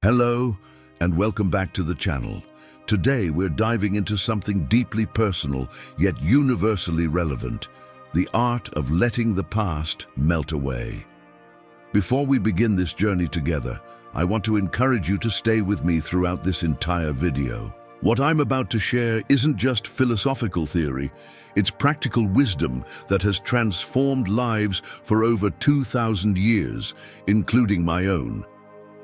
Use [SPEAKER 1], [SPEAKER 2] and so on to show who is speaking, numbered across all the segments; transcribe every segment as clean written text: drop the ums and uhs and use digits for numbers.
[SPEAKER 1] Hello, and welcome back to the channel. Today we're diving into something deeply personal, yet universally relevant: the art of letting the past melt away. Before we begin this journey together, I want to encourage you to stay with me throughout this entire video. What I'm about to share isn't just philosophical theory, it's practical wisdom that has transformed lives for over 2,000 years, including my own.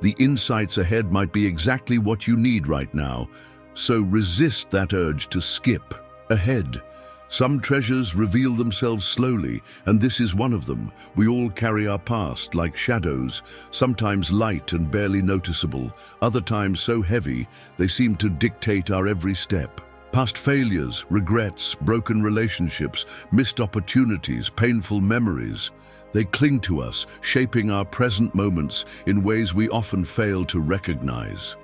[SPEAKER 1] The insights ahead might be exactly what you need right now, so resist that urge to skip ahead. Some treasures reveal themselves slowly, and this is one of them. We all carry our past like shadows, sometimes light and barely noticeable, other times so heavy they seem to dictate our every step. Past failures, regrets, broken relationships, missed opportunities, painful memories. They cling to us, shaping our present moments in ways we often fail to recognize.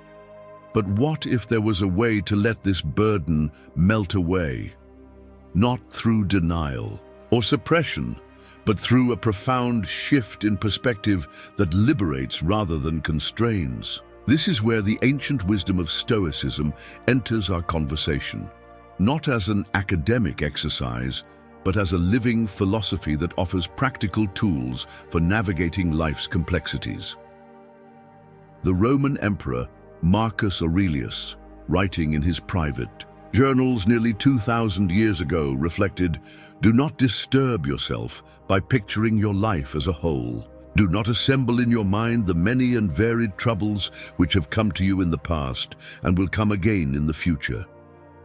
[SPEAKER 1] But what if there was a way to let this burden melt away? Not through denial or suppression, but through a profound shift in perspective that liberates rather than constrains. This is where the ancient wisdom of Stoicism enters our conversation, not as an academic exercise, but as a living philosophy that offers practical tools for navigating life's complexities. The Roman Emperor Marcus Aurelius, writing in his private journals nearly 2,000 years ago, reflected, "Do not disturb yourself by picturing your life as a whole. Do not assemble in your mind the many and varied troubles which have come to you in the past and will come again in the future.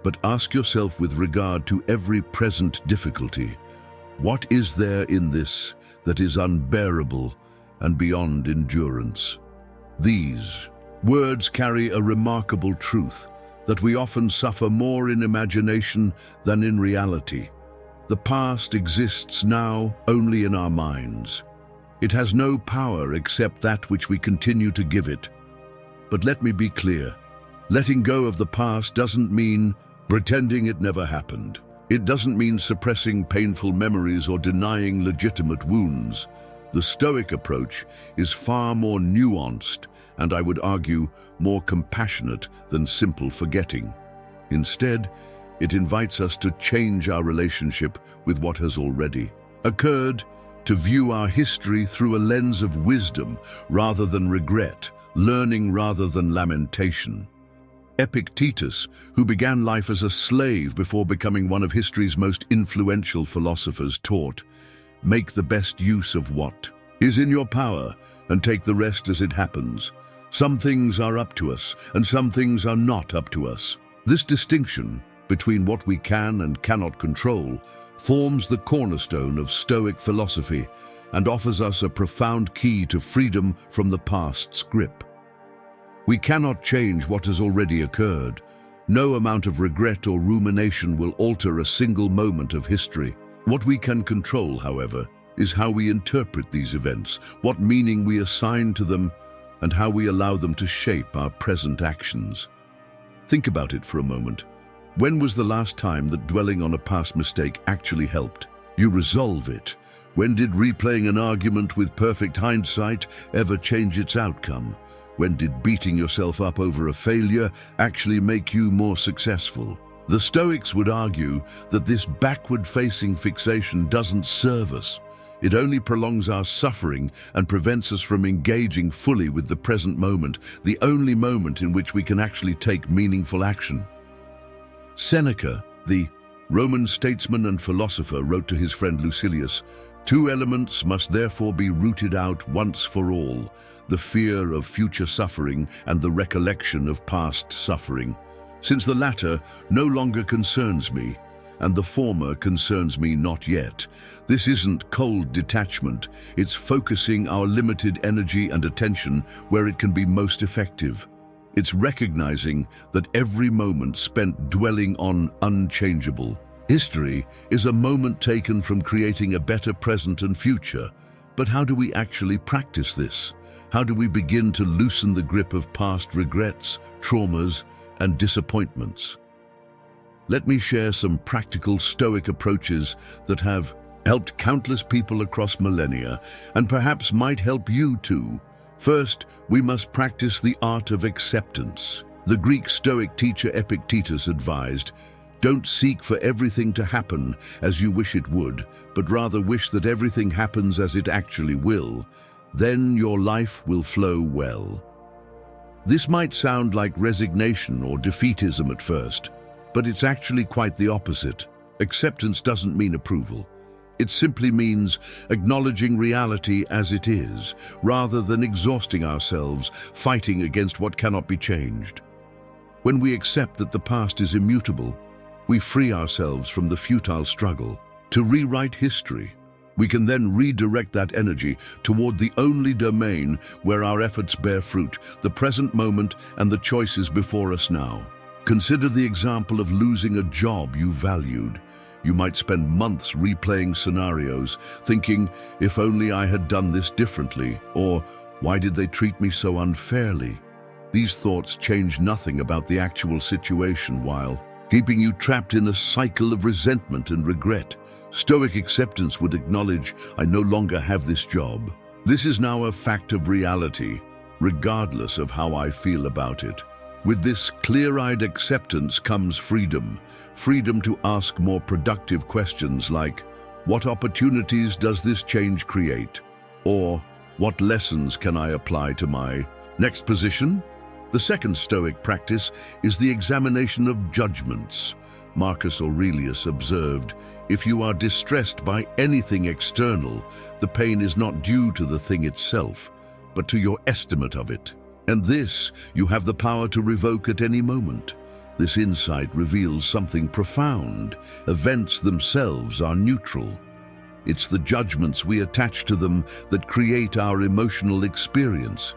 [SPEAKER 1] But ask yourself with regard to every present difficulty, what is there in this that is unbearable and beyond endurance?" These words carry a remarkable truth, that we often suffer more in imagination than in reality. The past exists now only in our minds. It has no power except that which we continue to give it. But let me be clear, letting go of the past doesn't mean pretending it never happened. It doesn't mean suppressing painful memories or denying legitimate wounds. The Stoic approach is far more nuanced and, I would argue, more compassionate than simple forgetting. Instead, it invites us to change our relationship with what has already occurred, to view our history through a lens of wisdom rather than regret, learning rather than lamentation. Epictetus, who began life as a slave before becoming one of history's most influential philosophers, taught, "Make the best use of what is in your power and take the rest as it happens. Some things are up to us and some things are not up to us." This distinction between what we can and cannot control forms the cornerstone of Stoic philosophy and offers us a profound key to freedom from the past's grip. We cannot change what has already occurred. No amount of regret or rumination will alter a single moment of history. What we can control, however, is how we interpret these events, what meaning we assign to them, and how we allow them to shape our present actions. Think about it for a moment. When was the last time that dwelling on a past mistake actually helped? You resolve it. When did replaying an argument with perfect hindsight ever change its outcome? When did beating yourself up over a failure actually make you more successful? The Stoics would argue that this backward-facing fixation doesn't serve us. It only prolongs our suffering and prevents us from engaging fully with the present moment, the only moment in which we can actually take meaningful action. Seneca, the Roman statesman and philosopher, wrote to his friend Lucilius, "Two elements must therefore be rooted out once for all, the fear of future suffering and the recollection of past suffering. Since the latter no longer concerns me, and the former concerns me not yet." This isn't cold detachment, it's focusing our limited energy and attention where it can be most effective. It's recognizing that every moment spent dwelling on unchangeable history is a moment taken from creating a better present and future. But how do we actually practice this? How do we begin to loosen the grip of past regrets, traumas, and disappointments? Let me share some practical Stoic approaches that have helped countless people across millennia and perhaps might help you too. First, we must practice the art of acceptance. The Greek Stoic teacher Epictetus advised, "Don't seek for everything to happen as you wish it would, but rather wish that everything happens as it actually will. Then your life will flow well." This might sound like resignation or defeatism at first, but it's actually quite the opposite. Acceptance doesn't mean approval. It simply means acknowledging reality as it is, rather than exhausting ourselves fighting against what cannot be changed. When we accept that the past is immutable, we free ourselves from the futile struggle to rewrite history. We can then redirect that energy toward the only domain where our efforts bear fruit, the present moment and the choices before us now. Consider the example of losing a job you valued. You might spend months replaying scenarios, thinking, "If only I had done this differently," or "Why did they treat me so unfairly?" These thoughts change nothing about the actual situation, while keeping you trapped in a cycle of resentment and regret. Stoic acceptance would acknowledge, "I no longer have this job. This is now a fact of reality, regardless of how I feel about it." With this clear-eyed acceptance comes freedom. Freedom to ask more productive questions like, "What opportunities does this change create?" Or, "What lessons can I apply to my next position?" The second Stoic practice is the examination of judgments. Marcus Aurelius observed, "If you are distressed by anything external, the pain is not due to the thing itself, but to your estimate of it. And this you have the power to revoke at any moment." This insight reveals something profound. Events themselves are neutral. It's the judgments we attach to them that create our emotional experience.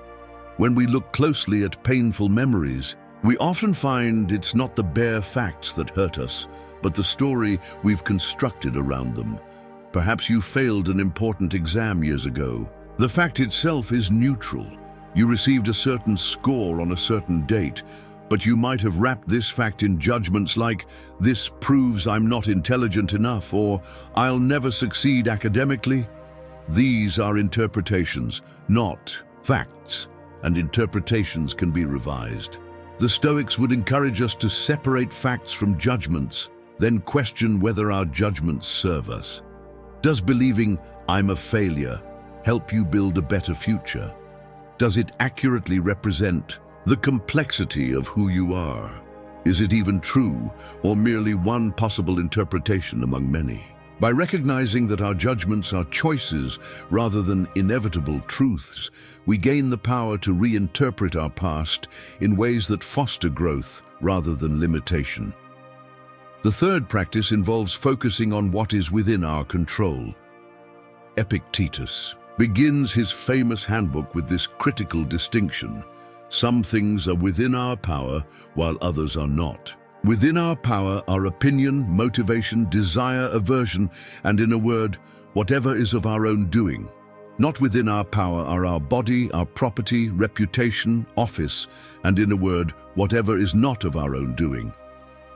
[SPEAKER 1] When we look closely at painful memories, we often find it's not the bare facts that hurt us, but the story we've constructed around them. Perhaps you failed an important exam years ago. The fact itself is neutral. You received a certain score on a certain date, but you might have wrapped this fact in judgments like, "This proves I'm not intelligent enough," or "I'll never succeed academically." These are interpretations, not facts, and interpretations can be revised. The Stoics would encourage us to separate facts from judgments, then question whether our judgments serve us. Does believing "I'm a failure" help you build a better future? Does it accurately represent the complexity of who you are? Is it even true, or merely one possible interpretation among many? By recognizing that our judgments are choices rather than inevitable truths, we gain the power to reinterpret our past in ways that foster growth rather than limitation. The third practice involves focusing on what is within our control. Epictetus begins his famous handbook with this critical distinction: some things are within our power, while others are not. Within our power are opinion, motivation, desire, aversion, and in a word, whatever is of our own doing. Not within our power are our body, our property, reputation, office, and in a word, whatever is not of our own doing.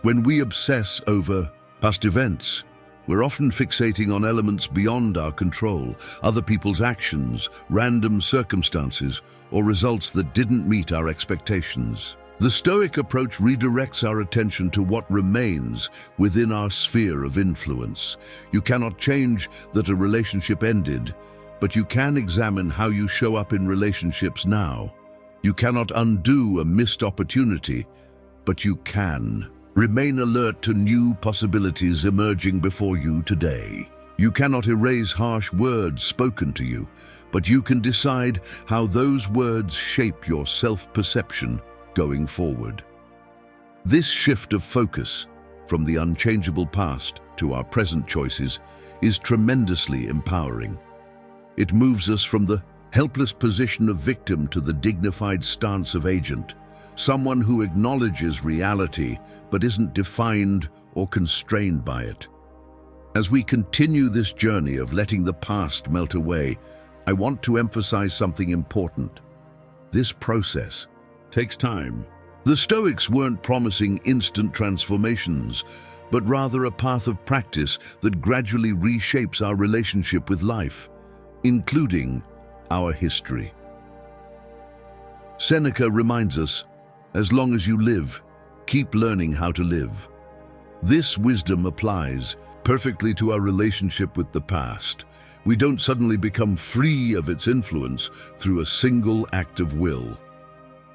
[SPEAKER 1] When we obsess over past events, we're often fixating on elements beyond our control, other people's actions, random circumstances, or results that didn't meet our expectations. The Stoic approach redirects our attention to what remains within our sphere of influence. You cannot change that a relationship ended, but you can examine how you show up in relationships now. You cannot undo a missed opportunity, but you can remain alert to new possibilities emerging before you today. You cannot erase harsh words spoken to you, but you can decide how those words shape your self-perception going forward. This shift of focus from the unchangeable past to our present choices is tremendously empowering. It moves us from the helpless position of victim to the dignified stance of agent, someone who acknowledges reality but isn't defined or constrained by it. As we continue this journey of letting the past melt away, I want to emphasize something important. This process takes time. The Stoics weren't promising instant transformations, but rather a path of practice that gradually reshapes our relationship with life, including our history. Seneca reminds us, as long as you live, keep learning how to live. This wisdom applies perfectly to our relationship with the past. We don't suddenly become free of its influence through a single act of will.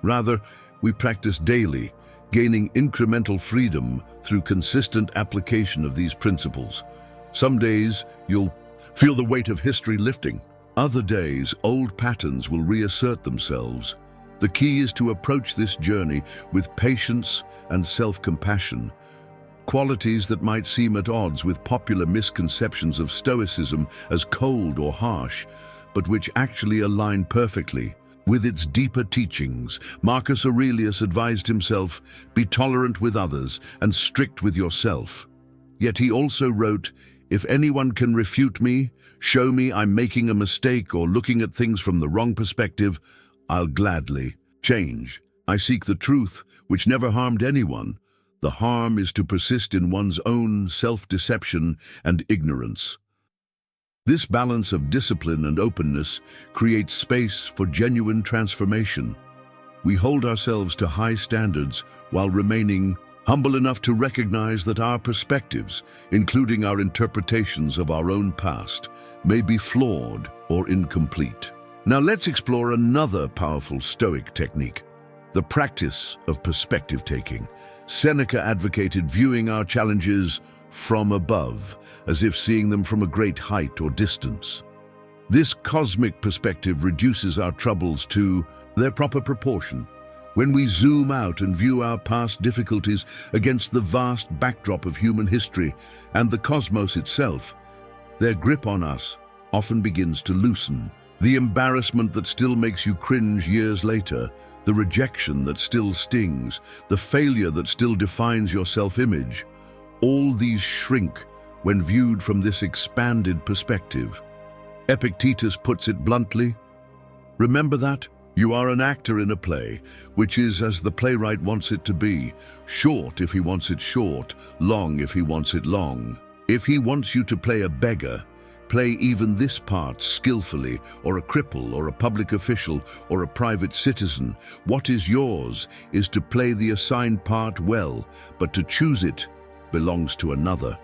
[SPEAKER 1] Rather, we practice daily, gaining incremental freedom through consistent application of these principles. Some days, you'll feel the weight of history lifting. Other days, old patterns will reassert themselves. The key is to approach this journey with patience and self-compassion, qualities that might seem at odds with popular misconceptions of Stoicism as cold or harsh, but which actually align perfectly with its deeper teachings. Marcus Aurelius advised himself, "Be tolerant with others and strict with yourself." Yet he also wrote, "If anyone can refute me, show me I'm making a mistake or looking at things from the wrong perspective, I'll gladly change. I seek the truth, which never harmed anyone. The harm is to persist in one's own self-deception and ignorance." This balance of discipline and openness creates space for genuine transformation. We hold ourselves to high standards while remaining humble enough to recognize that our perspectives, including our interpretations of our own past, may be flawed or incomplete. Now let's explore another powerful Stoic technique, the practice of perspective taking. Seneca advocated viewing our challenges from above, as if seeing them from a great height or distance. This cosmic perspective reduces our troubles to their proper proportion. When we zoom out and view our past difficulties against the vast backdrop of human history and the cosmos itself, their grip on us often begins to loosen. The embarrassment that still makes you cringe years later, the rejection that still stings, the failure that still defines your self-image, all these shrink when viewed from this expanded perspective. Epictetus puts it bluntly, "Remember that? You are an actor in a play, which is as the playwright wants it to be, short if he wants it short, long if he wants it long. If he wants you to play a beggar, play even this part skillfully, or a cripple, or a public official, or a private citizen. What is yours is to play the assigned part well, but to choose it belongs to another."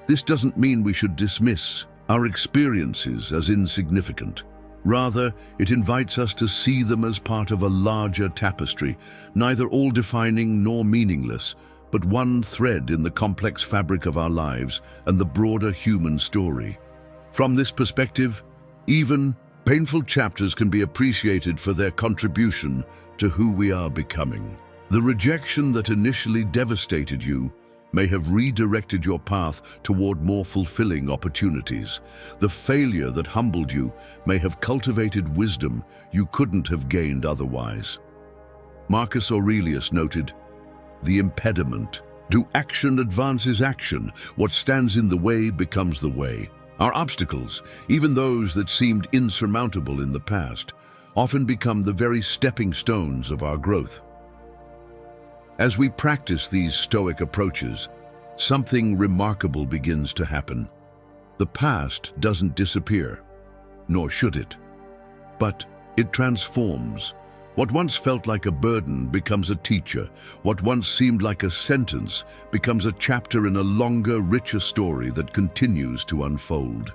[SPEAKER 1] This doesn't mean we should dismiss our experiences as insignificant. Rather, it invites us to see them as part of a larger tapestry, neither all-defining nor meaningless, but one thread in the complex fabric of our lives and the broader human story. From this perspective, even painful chapters can be appreciated for their contribution to who we are becoming. The rejection that initially devastated you may have redirected your path toward more fulfilling opportunities. The failure that humbled you may have cultivated wisdom you couldn't have gained otherwise. Marcus Aurelius noted, "The impediment to action advances action. What stands in the way becomes the way." Our obstacles, even those that seemed insurmountable in the past, often become the very stepping stones of our growth. As we practice these Stoic approaches, something remarkable begins to happen. The past doesn't disappear, nor should it, but it transforms. What once felt like a burden becomes a teacher. What once seemed like a sentence becomes a chapter in a longer, richer story that continues to unfold.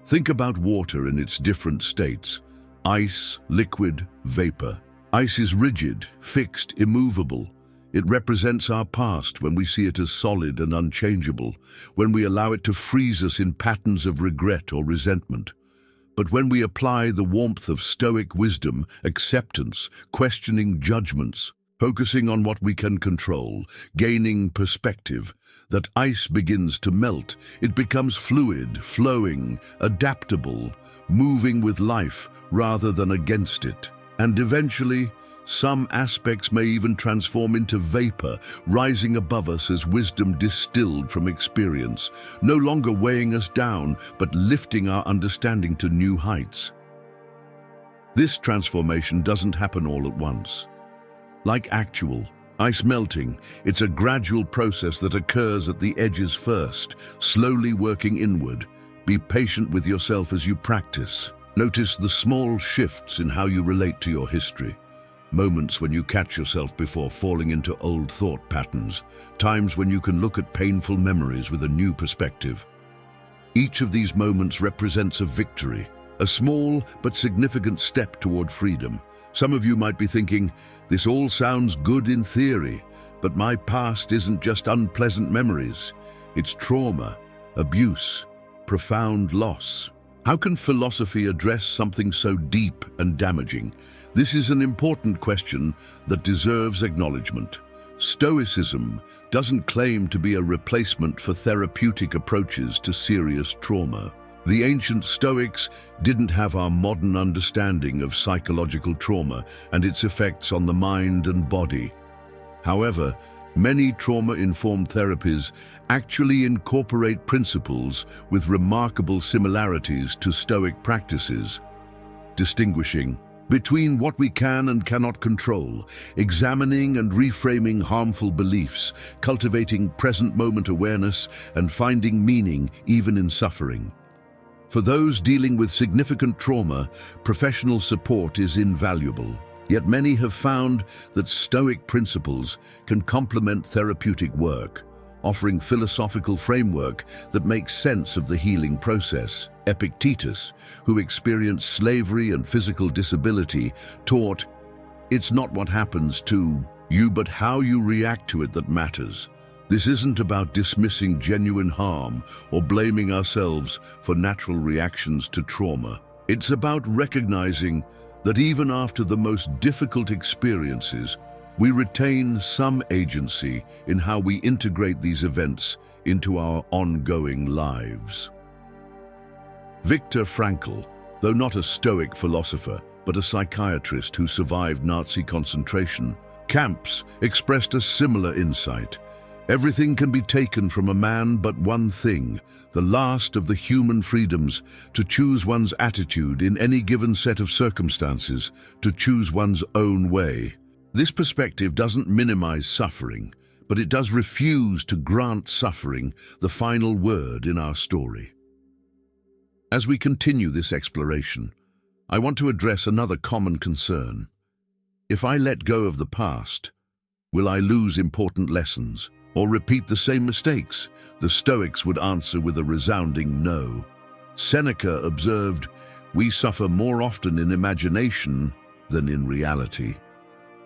[SPEAKER 1] Think about water in its different states: ice, liquid, vapor. Ice is rigid, fixed, immovable. It represents our past when we see it as solid and unchangeable, when we allow it to freeze us in patterns of regret or resentment. But when we apply the warmth of Stoic wisdom, acceptance, questioning judgments, focusing on what we can control, gaining perspective, that ice begins to melt. It becomes fluid, flowing, adaptable, moving with life rather than against it. And eventually, some aspects may even transform into vapor, rising above us as wisdom distilled from experience, no longer weighing us down, but lifting our understanding to new heights. This transformation doesn't happen all at once. Like actual ice melting, it's a gradual process that occurs at the edges first, slowly working inward. Be patient with yourself as you practice. Notice the small shifts in how you relate to your history. Moments when you catch yourself before falling into old thought patterns. Times when you can look at painful memories with a new perspective. Each of these moments represents a victory, a small but significant step toward freedom. Some of you might be thinking, this all sounds good in theory, but my past isn't just unpleasant memories. It's trauma, abuse, profound loss. How can philosophy address something so deep and damaging? This is an important question that deserves acknowledgement. Stoicism doesn't claim to be a replacement for therapeutic approaches to serious trauma. The ancient Stoics didn't have our modern understanding of psychological trauma and its effects on the mind and body. However, many trauma-informed therapies actually incorporate principles with remarkable similarities to Stoic practices, distinguishing between what we can and cannot control, examining and reframing harmful beliefs, cultivating present-moment awareness, and finding meaning even in suffering. For those dealing with significant trauma, professional support is invaluable. Yet many have found that Stoic principles can complement therapeutic work, offering philosophical framework that makes sense of the healing process. Epictetus, who experienced slavery and physical disability, taught, "It's not what happens to you, but how you react to it that matters." This isn't about dismissing genuine harm or blaming ourselves for natural reactions to trauma. It's about recognizing that even after the most difficult experiences, we retain some agency in how we integrate these events into our ongoing lives. Viktor Frankl, though not a Stoic philosopher, but a psychiatrist who survived Nazi concentration camps, expressed a similar insight. Everything can be taken from a man but one thing, the last of the human freedoms, to choose one's attitude in any given set of circumstances, to choose one's own way. This perspective doesn't minimize suffering, but it does refuse to grant suffering the final word in our story. As we continue this exploration, I want to address another common concern. If I let go of the past, will I lose important lessons or repeat the same mistakes? The Stoics would answer with a resounding no. Seneca observed, "We suffer more often in imagination than in reality."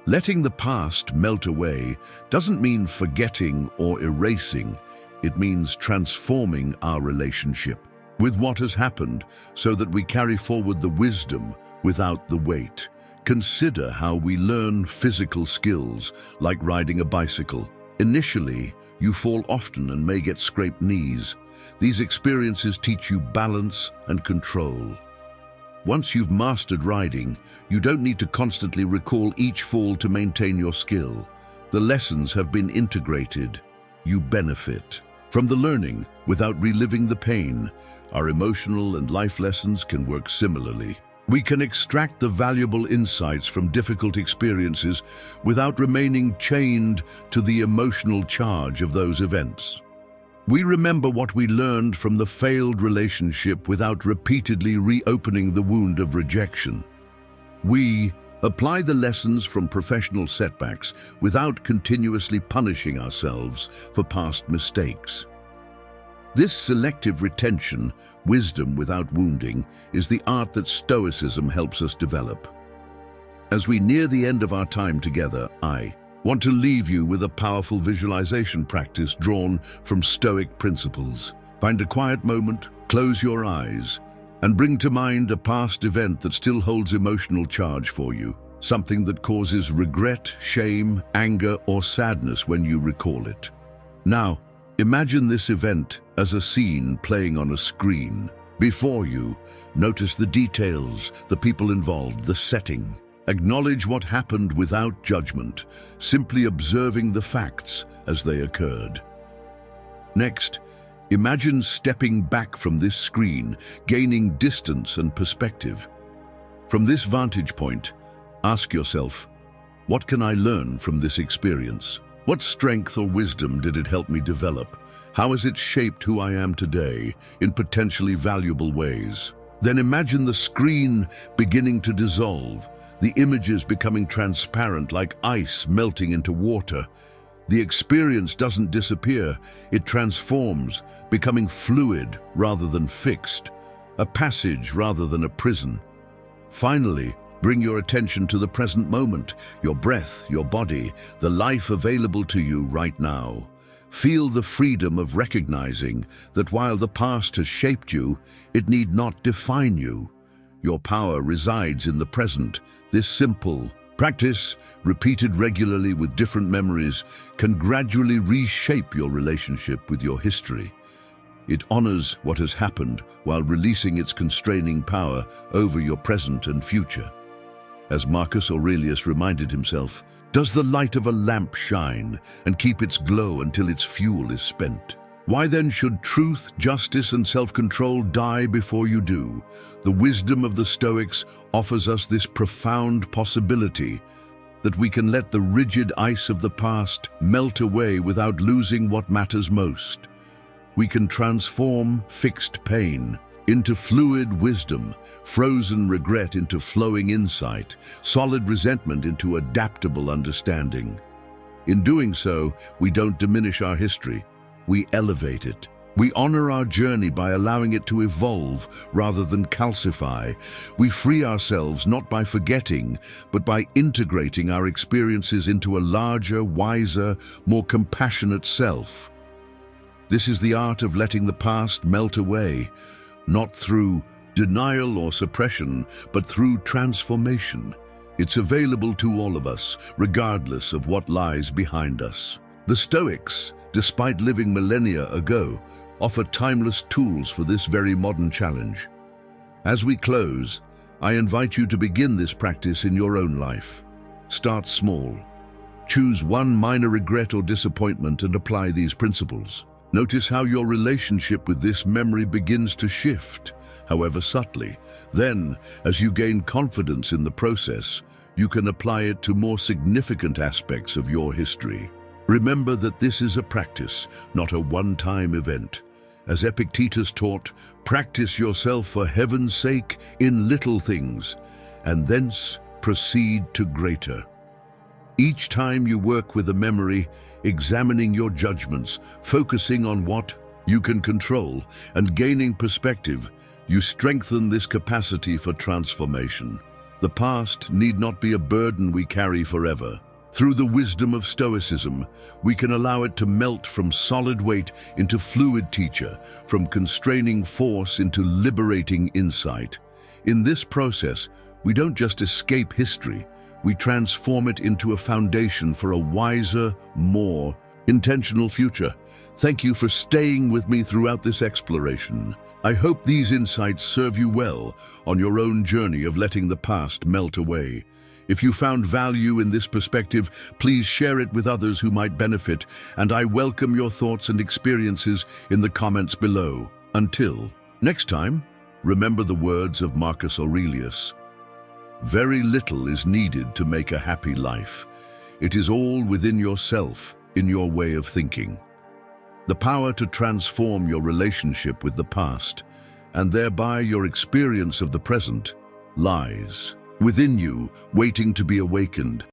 [SPEAKER 1] Letting the past melt away doesn't mean forgetting or erasing. It means transforming our relationship with what has happened so that we carry forward the wisdom without the weight. Consider how we learn physical skills like riding a bicycle. Initially, you fall often and may get scraped knees. These experiences teach you balance and control. Once you've mastered riding, you don't need to constantly recall each fall to maintain your skill. The lessons have been integrated. You benefit from the learning without reliving the pain. Our emotional and life lessons can work similarly. We can extract the valuable insights from difficult experiences without remaining chained to the emotional charge of those events. We remember what we learned from the failed relationship without repeatedly reopening the wound of rejection. We apply the lessons from professional setbacks without continuously punishing ourselves for past mistakes. This selective retention, wisdom without wounding, is the art that Stoicism helps us develop. As we near the end of our time together, I want to leave you with a powerful visualization practice drawn from Stoic principles. Find a quiet moment, close your eyes, and bring to mind a past event that still holds emotional charge for you, something that causes regret, shame, anger, or sadness when you recall it. Now, imagine this event as a scene playing on a screen. Before you, notice the details, the people involved, the setting. Acknowledge what happened without judgment, simply observing the facts as they occurred. Next, imagine stepping back from this screen, gaining distance and perspective. From this vantage point, ask yourself, what can I learn from this experience? What strength or wisdom did it help me develop? How has it shaped who I am today in potentially valuable ways? Then imagine the screen beginning to dissolve, the images becoming transparent like ice melting into water. The experience doesn't disappear, it transforms, becoming fluid rather than fixed, a passage rather than a prison. Finally, bring your attention to the present moment, your breath, your body, the life available to you right now. Feel the freedom of recognizing that while the past has shaped you, it need not define you. Your power resides in the present. This simple practice, repeated regularly with different memories, can gradually reshape your relationship with your history. It honors what has happened while releasing its constraining power over your present and future. As Marcus Aurelius reminded himself, does the light of a lamp shine and keep its glow until its fuel is spent? Why then should truth, justice, and self-control die before you do? The wisdom of the Stoics offers us this profound possibility that we can let the rigid ice of the past melt away without losing what matters most. We can transform fixed pain into fluid wisdom, frozen regret into flowing insight, solid resentment into adaptable understanding. In doing so, we don't diminish our history, we elevate it. We honor our journey by allowing it to evolve rather than calcify. We free ourselves not by forgetting, but by integrating our experiences into a larger, wiser, more compassionate self. This is the art of letting the past melt away, not through denial or suppression, but through transformation. It's available to all of us, regardless of what lies behind us. The Stoics, despite living millennia ago, offer timeless tools for this very modern challenge. As we close, I invite you to begin this practice in your own life. Start small. Choose one minor regret or disappointment and apply these principles. Notice how your relationship with this memory begins to shift, however subtly. Then, as you gain confidence in the process, you can apply it to more significant aspects of your history. Remember that this is a practice, not a one-time event. As Epictetus taught, practice yourself for heaven's sake in little things, and thence proceed to greater. Each time you work with a memory, examining your judgments, focusing on what you can control, and gaining perspective, you strengthen this capacity for transformation. The past need not be a burden we carry forever. Through the wisdom of Stoicism, we can allow it to melt from solid weight into fluid teacher, from constraining force into liberating insight. In this process, we don't just escape history, we transform it into a foundation for a wiser, more intentional future. Thank you for staying with me throughout this exploration. I hope these insights serve you well on your own journey of letting the past melt away. If you found value in this perspective, please share it with others who might benefit, and I welcome your thoughts and experiences in the comments below. Until next time, remember the words of Marcus Aurelius. Very little is needed to make a happy life. It is all within yourself, in your way of thinking. The power to transform your relationship with the past, and thereby your experience of the present, lies within you, waiting to be awakened.